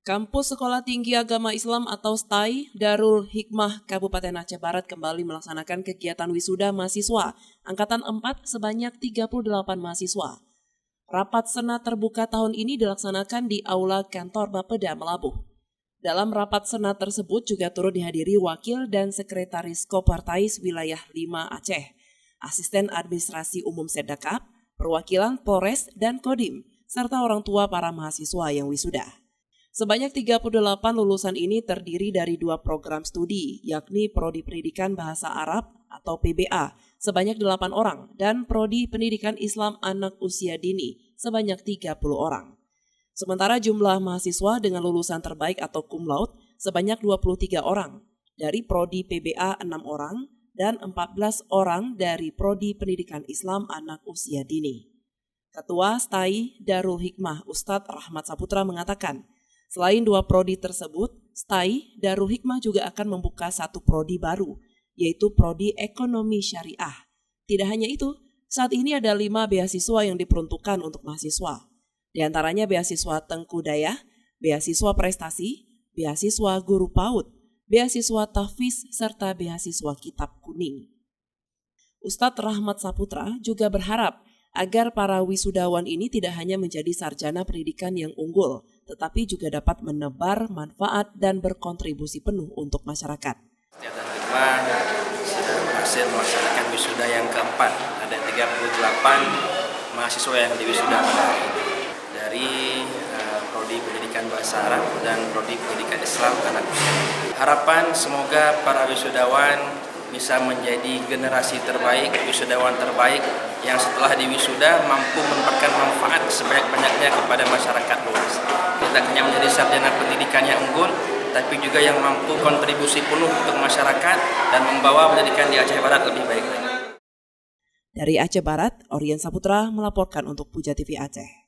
Kampus Sekolah Tinggi Agama Islam atau STAI Darul Hikmah Kabupaten Aceh Barat kembali melaksanakan kegiatan wisuda mahasiswa Angkatan 4 sebanyak 38 mahasiswa. Rapat senat terbuka tahun ini dilaksanakan di Aula Kantor Bapeda Melabuh. Dalam rapat senat tersebut juga turut dihadiri Wakil dan Sekretaris Kopartais Wilayah 5 Aceh, Asisten Administrasi Umum Sedakap, perwakilan Polres dan Kodim, serta orang tua para mahasiswa yang wisuda. Sebanyak 38 lulusan ini terdiri dari 2 program studi, yakni Prodi Pendidikan Bahasa Arab atau PBA sebanyak 8 orang dan Prodi Pendidikan Islam Anak Usia Dini sebanyak 30 orang. Sementara jumlah mahasiswa dengan lulusan terbaik atau cum laude sebanyak 23 orang, dari Prodi PBA 6 orang dan 14 orang dari Prodi Pendidikan Islam Anak Usia Dini. Ketua STAI Darul Hikmah Ustadz Rahmat Saputra mengatakan, selain 2 prodi tersebut, STAI Darul Hikmah juga akan membuka 1 prodi baru, yaitu Prodi Ekonomi Syariah. Tidak hanya itu, saat ini ada 5 beasiswa yang diperuntukkan untuk mahasiswa. Di antaranya beasiswa Tengku Dayah, beasiswa prestasi, beasiswa guru PAUD, beasiswa tahfiz, serta beasiswa kitab kuning. Ustadz Rahmat Saputra juga berharap agar para wisudawan ini tidak hanya menjadi sarjana pendidikan yang unggul, tetapi juga dapat menebar manfaat dan berkontribusi penuh untuk masyarakat. Kegiatan Hikmah sudah berhasil melaksanakan wisuda yang keempat. Ada 38 mahasiswa yang diwisuda pada hari ini. Dari Prodi Pendidikan Bahasa Arab dan Prodi Pendidikan Islam Anak Usia. Harapan semoga para wisudawan bisa menjadi generasi terbaik, wisudawan terbaik yang setelah diwisuda mampu mendapatkan manfaat sebanyak-banyaknya kepada masyarakat luas. Tidak hanya menjadi sarjana pendidikan yang unggul, tapi juga yang mampu kontribusi penuh untuk masyarakat dan membawa pendidikan di Aceh Barat lebih baik lagi. Dari Aceh Barat, Orion Saputra melaporkan untuk Puja TV Aceh.